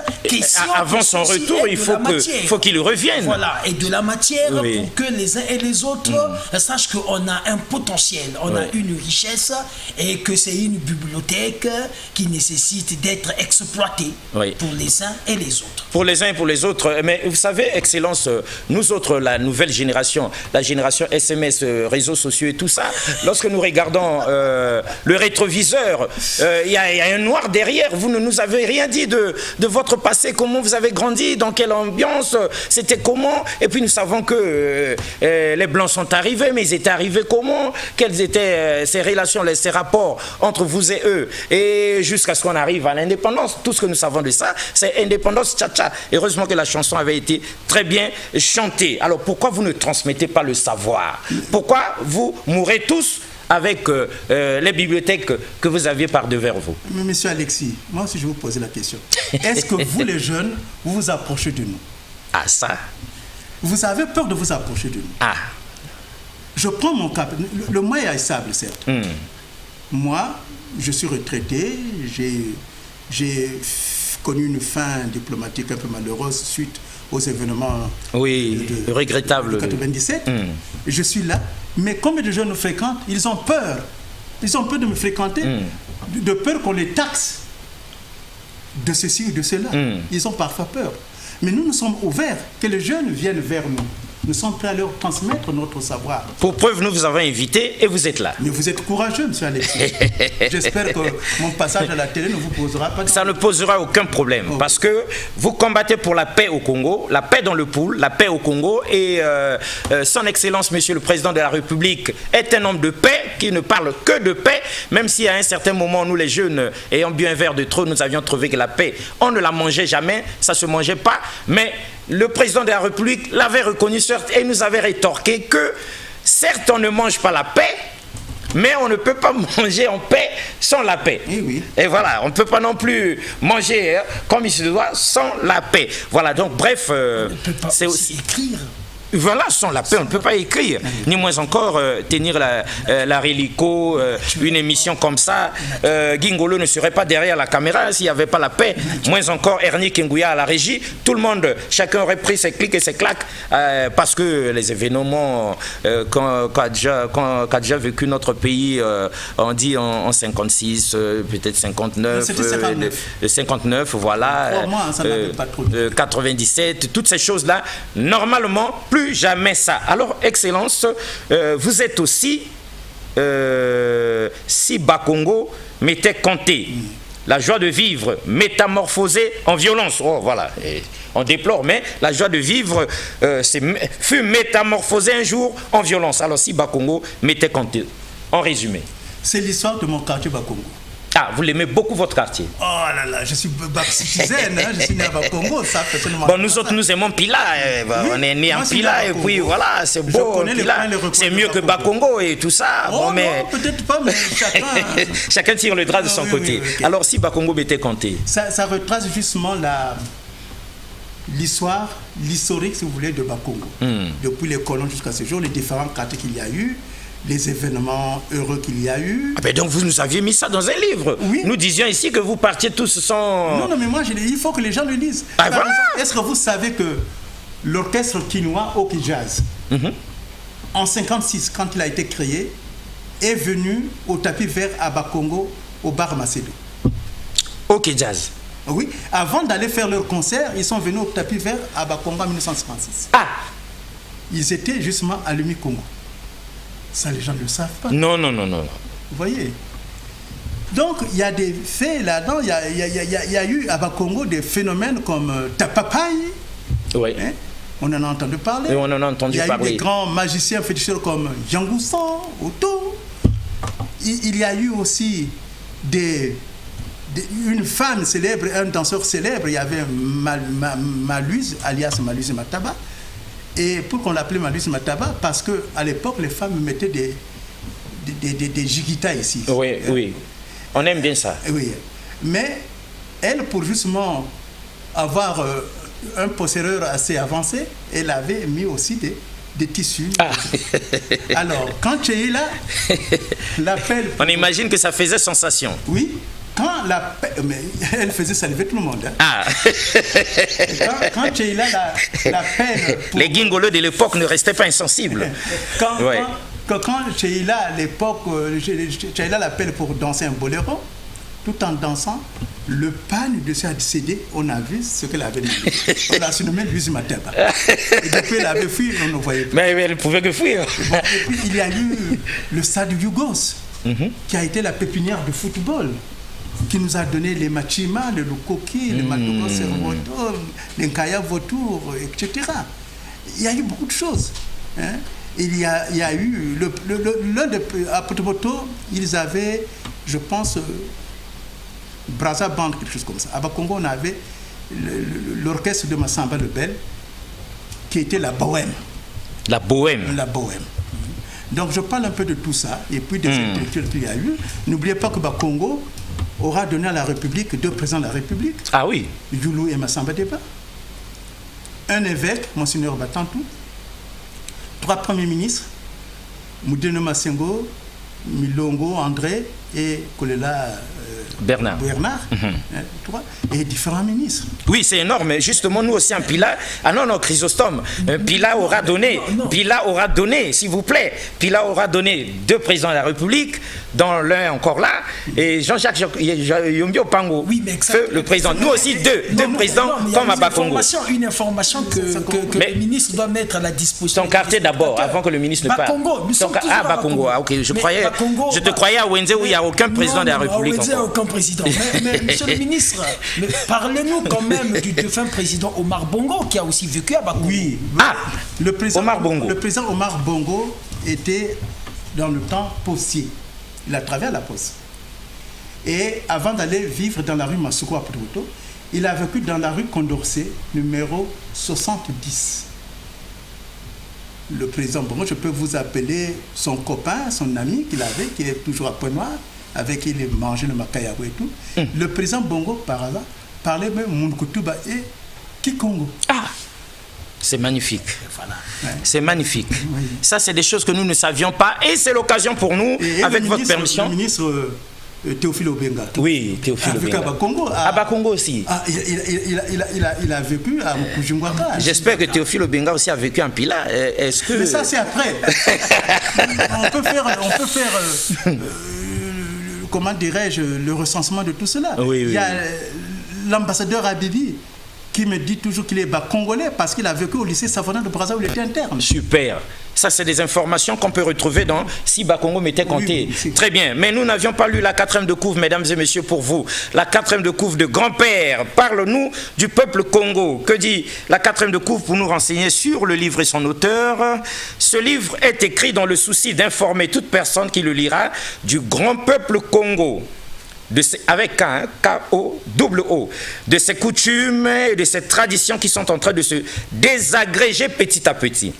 Avant son retour, il faut qu'il revienne. Voilà, et de la matière pour que les uns et les autres sachent qu'on a un potentiel, on a une richesse et que c'est une bibliothèque qui nécessite d'être exploitée pour les uns et les autres. Pour les uns et pour les autres. Mais vous savez, Excellence, nous autres, la nouvelle génération, la génération SMS, réseaux sociaux et tout ça, lorsque nous regardons le rétroviseur, il y a un noir derrière. Vous ne nous avez rien dit de votre passé, comment vous avez grandi, dans quelle ambiance, c'était comment. Et puis nous savons que les Blancs sont arrivés, mais ils étaient arrivés comment, quelles étaient ces relations, ces rapports entre vous et eux. Et jusqu'à ce qu'on arrive à l'indépendance, tout ce que nous savons de ça, c'est indépendance, tcha-tcha. Heureusement que la chanson avait été très bien chantée. Alors pourquoi vous ne transmettez pas le savoir? Pourquoi vous mourrez tous avec les bibliothèques que vous aviez par devers vous? Mais monsieur Alexis, moi aussi je vais vous poser la question. Est-ce que vous les jeunes, vous vous approchez de nous? Ah ça? Vous avez peur de vous approcher de nous? Ah. Je prends mon cas. Le moyen est stable, certes. Moi, je suis retraité, j'ai connu une fin diplomatique un peu malheureuse suite aux événements regrettables de 97. Je suis là, mais combien de jeunes nous fréquentent? Ils ont peur. Ils ont peur de me fréquenter, de peur qu'on les taxe de ceci ou de cela. Ils ont parfois peur. Mais nous sommes ouverts, que les jeunes viennent vers nous. Nous sommes prêts à leur transmettre notre savoir. Pour preuve, nous vous avons invité et vous êtes là. Mais vous êtes courageux, monsieur Alexis. J'espère que mon passage à la télé ne vous posera pas de... Ça ne posera aucun problème, parce que vous combattez pour la paix au Congo, la paix dans le pool, la paix au Congo, et son Excellence, monsieur le Président de la République, est un homme de paix qui ne parle que de paix, même si à un certain moment, nous les jeunes, ayant bu un verre de trop, nous avions trouvé que la paix, on ne la mangeait jamais, ça ne se mangeait pas, mais le Président de la République l'avait reconnu, et nous avait rétorqué que certes on ne mange pas la paix, mais on ne peut pas manger en paix sans la paix. Et voilà, on ne peut pas non plus manger comme il se doit sans la paix. Voilà, donc bref, c'est aussi écrire. Voilà, sans la paix, on ne peut pas écrire, ni moins encore tenir la Rélico, une émission comme ça. Gingolo ne serait pas derrière la caméra s'il n'y avait pas la paix, moins encore Ernie Kengouya à la régie. Tout le monde, chacun aurait pris ses clics et ses claques parce que les événements qu'a déjà vécu notre pays, on dit en 56, peut-être 59, 59, voilà, 97, toutes ces choses-là, normalement, plus jamais ça. Alors, Excellence, vous êtes aussi, si Bakongo m'était compté, la joie de vivre métamorphosée en violence. Oh, voilà, et on déplore, mais la joie de vivre fut métamorphosée un jour en violence. Alors, si Bakongo m'était compté, en résumé. C'est l'histoire de mon quartier Bakongo. Ah, vous l'aimez beaucoup, votre quartier. Oh là là, je suis Bac Citizen, hein, je suis né à Bakongo, ça personnellement. Bon, nous autres, nous aimons Pila. On est né en Pila et puis voilà, c'est beau. Pila, c'est mieux que Bakongo et tout ça. Oh bon, mais non, peut-être pas, mais chacun... chacun tire le drap de son côté. Okay. Alors, si Bakongo m'était compté. Ça retrace justement l'histoire, l'historique, si vous voulez, de Bakongo. Depuis les colons jusqu'à ce jour, les différents quartiers qu'il y a eu, les événements heureux qu'il y a eu. Ah ben donc vous nous aviez mis ça dans un livre. Oui. Nous disions ici que vous partiez tous sans... Non, mais moi, il faut que les gens le lisent. Ah, voilà. Est-ce que vous savez que l'orchestre quinois Oki Jazz, en 1956, quand il a été créé, est venu au tapis vert à Bakongo, au bar Macedo. Oki Jazz. Oui, avant d'aller faire leur concert, ils sont venus au tapis vert à Bakongo en 1956. Ah. Ils étaient justement à l'UMI Congo. Ça, les gens ne le savent pas. Non. Vous voyez? Donc, il y a des faits là-dedans. Il y a eu à Bakongo des phénomènes comme Tapapai. Oui. Hein? On en a entendu parler. Et on en a entendu parler. Il y a eu des grands magiciens féticheurs comme Yangoussan, Otto. Il y a eu aussi une femme célèbre, un danseur célèbre. Il y avait Maluse, alias Maluse Mataba. Et pourquoi on l'appelait Maluse Mataba? Parce qu'à l'époque, les femmes mettaient des jigitas ici. Oui. On aime bien ça. Oui. Mais elle, pour justement avoir un possédeur assez avancé, elle avait mis aussi des tissus. Ah. Alors, quand tu es là, l'appel... On imagine que ça faisait sensation. Oui. Quand mais elle faisait saliver tout le monde. Hein. Ah. Quand tu es là, la peine... Les guingolos de l'époque ne restaient pas insensibles. Quand tu es là à l'époque, tu es là l'appel pour danser un boléro, tout en dansant, le panne de ce CD, on a vu ce qu'elle avait dit. On l'a surnommé Louise Mateba. Et depuis, elle avait fui, on ne voyait pas. Mais elle ne pouvait que fuir. Bon, et puis, il y a eu le stade Yougos, qui a été la pépinière de football, qui nous a donné les Machima, les Lukoki, les Matoko Servoto, les Nkaya Vautour, etc. Il y a eu beaucoup de choses. Hein. Il y a eu à Potopoto, ils avaient, je pense, Braza Band, quelque chose comme ça. À Bakongo, on avait l'orchestre de Massamba Lebel, qui était la Bohème. La Bohème. La Bohème. Donc je parle un peu de tout ça, et puis des intellectuels qu'il y a eu. N'oubliez pas que Bakongo aura donné à la République 2 présidents de la République. Ah oui. Youlou et Massamba Deba. Un évêque, Monseigneur Batantou. 3 premiers ministres, Moudeno Massengo, Milongo, André et Kolela Bernard. Et différents ministres. Oui, c'est énorme. Justement, nous aussi en Pila, ah non, Chrysostome, Pila aura donné, s'il vous plaît, Pila aura donné 2 présidents de la République, dont l'un encore là, et Jean-Jacques Yombio Pango, oui, mais le président. Nous aussi deux présidents comme à Bakongo. Une information que le ministre doit mettre à la disposition. Son quartier d'abord, avant que le ministre ne parle. Bakongo, ah ok, je te croyais à Wenze où il n'y a aucun président de la République. Il n'y a aucun président. Mais monsieur le ministre, parlez-nous quand même du défunt président Omar Bongo qui a aussi vécu à Bakongo. Oui. Le président Omar Bongo était dans le temps postier. Il a travaillé à la poste. Et avant d'aller vivre dans la rue Masuko à Potopoto, il a vécu dans la rue Condorcet, numéro 70. Le président Bongo, je peux vous appeler son copain, son ami qu'il avait, qui est toujours à Pointe-Noire, avec qui il mangeait le makayabo et tout. Le président Bongo, par hasard, parlait même Mounkutuba et Kikongo. Ah, c'est magnifique. Voilà. Ouais. C'est magnifique. Oui. Ça, c'est des choses que nous ne savions pas. Et c'est l'occasion pour nous, avec votre permission. Le ministre Théophile Obenga. Oui, Théophile Obenga. À Bakongo aussi. Il a vécu à Mukujungwaka. J'espère que Théophile Obenga aussi a vécu en Pila. Est-ce que... Mais ça, c'est après. on peut faire comment dirais-je, le recensement de tout cela. Oui, il y a l'ambassadeur Abibi qui me dit toujours qu'il est congolais parce qu'il a vécu au lycée Savona de Brazzaville où il était interne. Super. Ça, c'est des informations qu'on peut retrouver dans Si Bakongo m'était compté. Oui. Très bien. Mais nous n'avions pas lu la 4e de couvre, mesdames et messieurs, pour vous. La 4e de couvre de grand-père. Parle-nous du peuple Congo. Que dit la 4e de couvre pour nous renseigner sur le livre et son auteur? Ce livre est écrit dans le souci d'informer toute personne qui le lira du grand peuple Congo. Avec K, hein, K-O-O-O, de ses coutumes et de ses traditions qui sont en train de se désagréger petit à petit.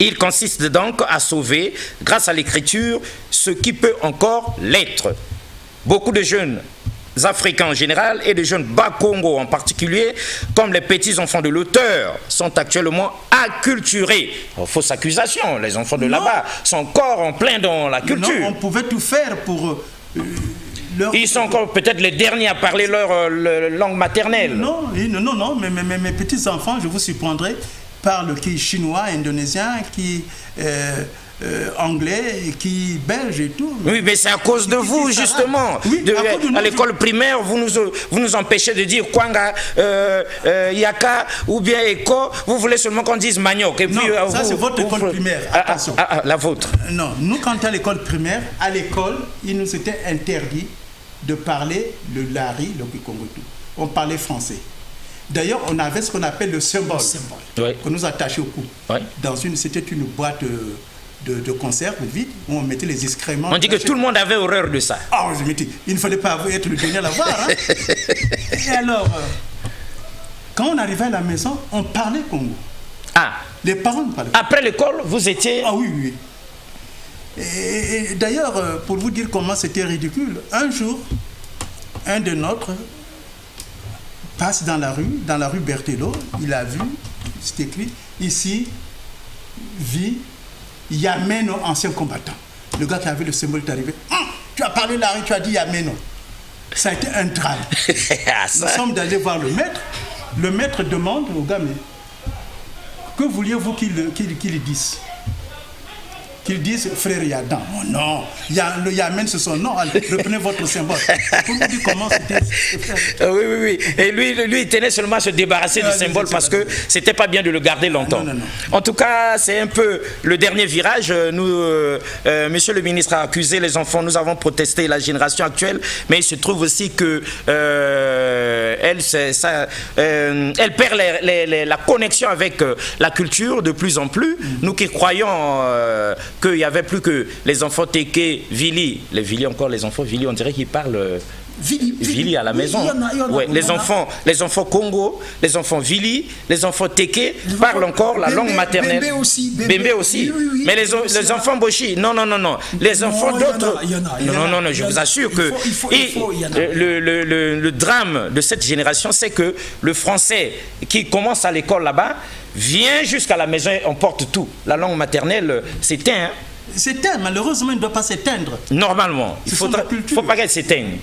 Il consiste donc à sauver, grâce à l'écriture, ce qui peut encore l'être. Beaucoup de jeunes Africains en général et de jeunes Bakongo en particulier, comme les petits enfants de l'auteur, sont actuellement acculturés. Fausse accusation, les enfants de là-bas sont encore en plein dans la culture. Non, on pouvait tout faire pour... Ils sont encore peut-être les derniers à parler leur langue maternelle. Non, mais mes petits-enfants, je vous surprendrai, parlent qui chinois, indonésien, qui anglais, qui belge et tout. Oui, mais c'est à cause de vous, justement. Oui, à l'école primaire, vous nous empêchez de dire Kwanga, Yaka ou bien Eko. Vous voulez seulement qu'on dise Manioc. Et non, puis, ça c'est votre école primaire. Attention. La vôtre. Non, nous quand à l'école primaire, à l'école, il nous était interdit de parler le lari, le kikongotu. On parlait français. D'ailleurs, on avait ce qu'on appelle le symbole, oui, que nous attachait au cou. Oui. C'était une boîte de conserve vide où on mettait les excréments. On dit que tout le monde avait horreur de ça. Ah, il ne fallait pas être le dernier à l'avoir. Hein. Et alors, quand on arrivait à la maison, on parlait Congo. Ah. Les parents parlaient. Après l'école, vous étiez... Ah oui, oui. Et d'ailleurs, pour vous dire comment c'était ridicule, un jour, un de nôtres passe dans la rue Berthelot, il a vu, c'est écrit, ici, vit Yameno, ancien combattant. Le gars qui avait le symbole est arrivé, tu as parlé la rue, tu as dit Yameno. Ça a été un drame. Nous sommes allés voir le maître. Le maître demande au gars, mais que vouliez-vous qu'il dise? Qu'ils disent frère Yadan. Oh non, le Yamen c'est son nom, reprenez votre symbole. Pour vous dire comment c'était. Oui. Et lui, il tenait seulement à se débarrasser du symbole parce que c'était pas bien de le garder longtemps. Non. En tout cas, c'est un peu le dernier virage. Monsieur le ministre a accusé les enfants, nous avons protesté la génération actuelle, mais il se trouve aussi que elle perd la connexion avec la culture de plus en plus. Nous qui croyons qu'il n'y avait plus que les enfants Teke, Vili, les enfants Vili, on dirait qu'ils parlent Vili à la maison. Les enfants Congo, les enfants Vili, les enfants Teke parlent encore la langue maternelle. Bembe aussi. Oui. Mais les enfants Boshi, non. Les enfants d'autres. Non, je vous assure que le drame de cette génération, c'est que le français qui commence à l'école là-bas vient jusqu'à la maison, on porte tout. La langue maternelle s'éteint. S'éteint, malheureusement, il ne doit pas s'éteindre. Normalement, il ne faut pas qu'elle s'éteigne.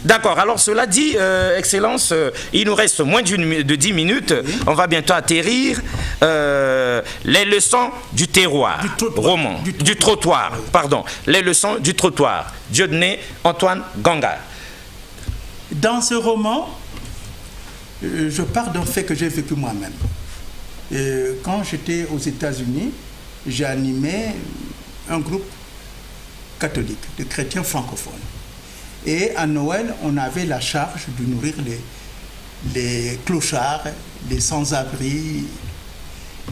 D'accord, alors cela dit, Excellence, il nous reste moins de 10 minutes, oui. On va bientôt atterrir. Les leçons du terroir, du trottoir, pardon, les leçons du trottoir, Dieudonné Antoine Ganga. Dans ce roman, je pars d'un fait que j'ai vécu moi-même. Quand j'étais aux États-Unis, j'ai animé un groupe catholique, de chrétiens francophones. Et à Noël, on avait la charge de nourrir les clochards, les sans-abri.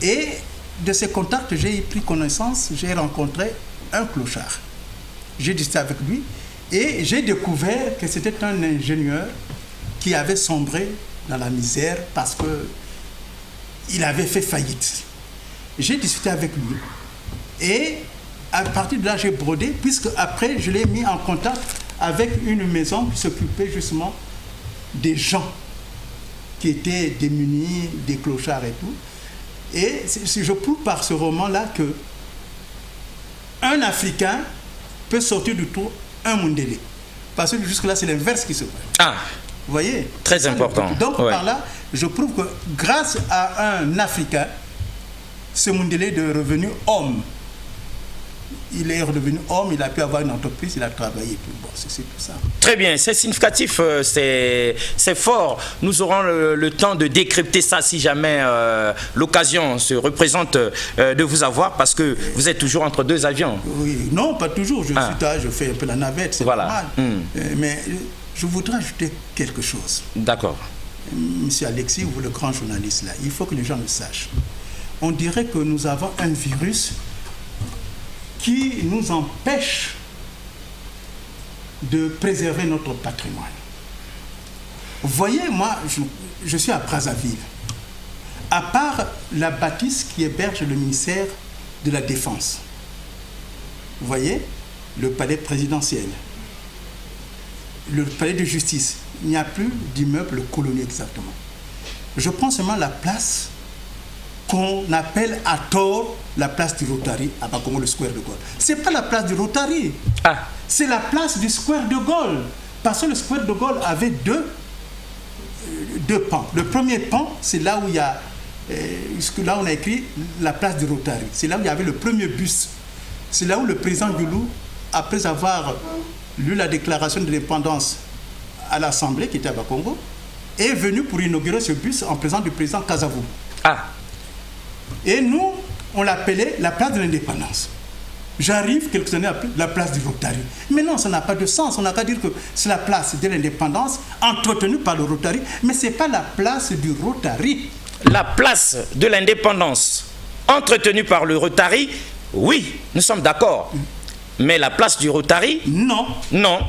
Et de ces contacts, j'ai pris connaissance, j'ai rencontré un clochard. J'ai discuté avec lui et j'ai découvert que c'était un ingénieur qui avait sombré dans la misère parce qu'il avait fait faillite. J'ai discuté avec lui et à partir de là, j'ai brodé, puisque après, je l'ai mis en contact avec une maison qui s'occupait justement des gens qui étaient démunis, des clochards et tout. Et je prouve par ce roman-là que un Africain peut sortir du trou un Mundélé. Parce que jusque-là, c'est l'inverse qui se passe. Ah, vous voyez? Très important. Donc, par là, je prouve que grâce à un Africain, ce Mundélé est devenu homme. il est redevenu homme, il a pu avoir une entreprise, il a travaillé. Bon, c'est tout ça. Très bien, c'est significatif, c'est fort. Nous aurons le temps de décrypter ça si jamais l'occasion se représente de vous avoir, parce que vous êtes toujours entre deux avions. Oui, non, pas toujours. Je suis là, je fais un peu la navette, c'est normal. Mais je voudrais ajouter quelque chose. D'accord. Monsieur Alexis, vous le grand journaliste là, il faut que les gens le sachent. On dirait que nous avons un virus qui nous empêche de préserver notre patrimoine. Vous voyez, moi, je suis à Brazzaville. À part la bâtisse qui héberge le ministère de la Défense, vous voyez, le palais présidentiel, le palais de justice, il n'y a plus d'immeuble colonial exactement. Je prends seulement la place qu'on appelle à tort la place du Rotary à Bakongo, le Square de Gaulle. Ce n'est pas la place du Rotary, c'est la place du Square de Gaulle. Parce que le Square de Gaulle avait deux pans. Le premier pan, c'est là où il y a, là on a écrit la place du Rotary. C'est là où il y avait le premier bus. C'est là où le président Goulou, après avoir lu la déclaration de l'indépendance à l'Assemblée, qui était à Bakongo, est venu pour inaugurer ce bus en présence du président Kazavou. Et nous, on l'appelait la place de l'indépendance. J'arrive quelques années après, la place du Rotary. Mais non, ça n'a pas de sens. On n'a qu'à dire que c'est la place de l'indépendance entretenue par le Rotary, mais ce n'est pas la place du Rotary. La place de l'indépendance entretenue par le Rotary, oui, nous sommes d'accord. Mais la place du Rotary? Non. Non.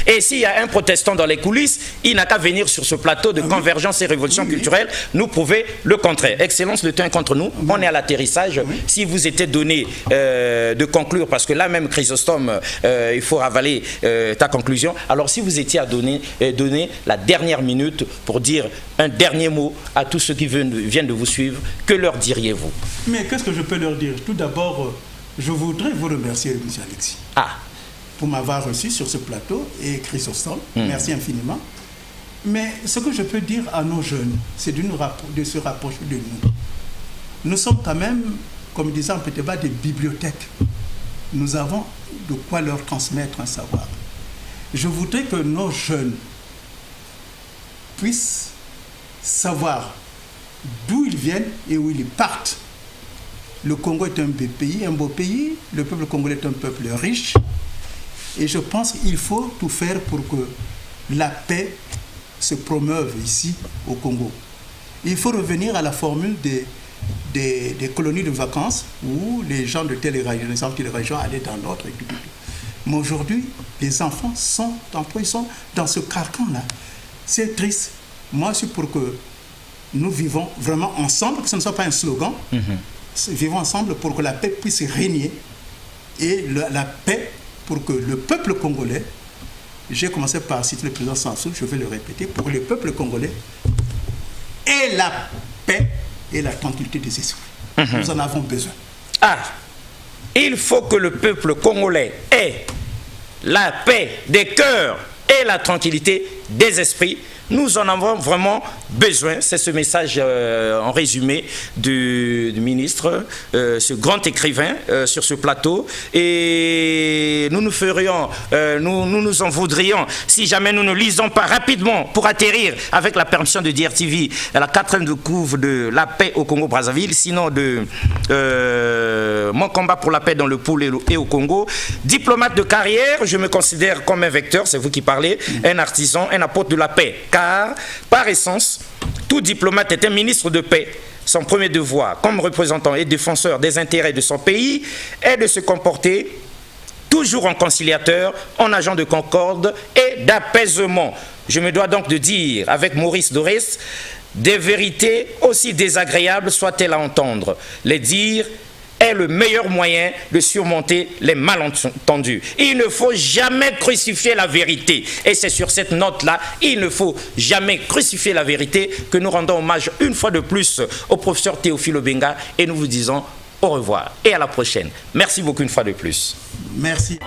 Et s'il y a un protestant dans les coulisses, il n'a qu'à venir sur ce plateau de convergence et révolution culturelle nous prouver le contraire. Excellence, le temps est contre nous. On est à l'atterrissage. Si vous était donné de conclure, parce que là même, Chrysostome, il faut ravaler ta conclusion. Alors si vous étiez à donner la dernière minute pour dire un dernier mot à tous ceux qui viennent de vous suivre, que leur diriez-vous? Mais qu'est-ce que je peux leur dire? Tout d'abord, je voudrais vous remercier, M. Alexis, pour m'avoir reçu sur ce plateau, et Chrysostome. Merci infiniment. Mais ce que je peux dire à nos jeunes, c'est de se rapprocher de nous. Nous sommes quand même, comme disait en Petit-Bas, des bibliothèques. Nous avons de quoi leur transmettre un savoir. Je voudrais que nos jeunes puissent savoir d'où ils viennent et où ils partent. Le Congo est un beau pays, le peuple congolais est un peuple riche, et je pense qu'il faut tout faire pour que la paix se promeuve ici au Congo. Il faut revenir à la formule des colonies de vacances où les gens de telle région allaient dans l'autre. Mais aujourd'hui, les enfants sont dans ce carcan-là. C'est triste. Moi, je suis pour que nous vivons vraiment ensemble, que ce ne soit pas un slogan. Vivons ensemble pour que la paix puisse régner, et la paix pour que le peuple congolais, j'ai commencé par citer le président Sansou, je vais le répéter, pour que le peuple congolais ait la paix et la tranquillité des esprits. Nous en avons besoin. Il faut que le peuple congolais ait la paix des cœurs et la tranquillité des esprits. Nous en avons vraiment besoin. C'est ce message en résumé du ministre, ce grand écrivain sur ce plateau. Et nous nous ferions, nous en voudrions si jamais nous ne lisons pas rapidement pour atterrir avec la permission de DRTV à la 4e de couve de la paix au Congo-Brazzaville, sinon de mon combat pour la paix dans le pôle et au Congo. Diplomate de carrière, je me considère comme un vecteur, c'est vous qui parlez, un artisan, un apôtre de la paix. Car, par essence, tout diplomate est un ministre de paix. Son premier devoir, comme représentant et défenseur des intérêts de son pays, est de se comporter toujours en conciliateur, en agent de concorde et d'apaisement. Je me dois donc de dire, avec Maurice Doris, des vérités aussi désagréables soient-elles à entendre. Les dire est le meilleur moyen de surmonter les malentendus. Il ne faut jamais crucifier la vérité. Et c'est sur cette note-là, il ne faut jamais crucifier la vérité, que nous rendons hommage une fois de plus au professeur Théophile Obenga, et nous vous disons au revoir et à la prochaine. Merci beaucoup une fois de plus. Merci.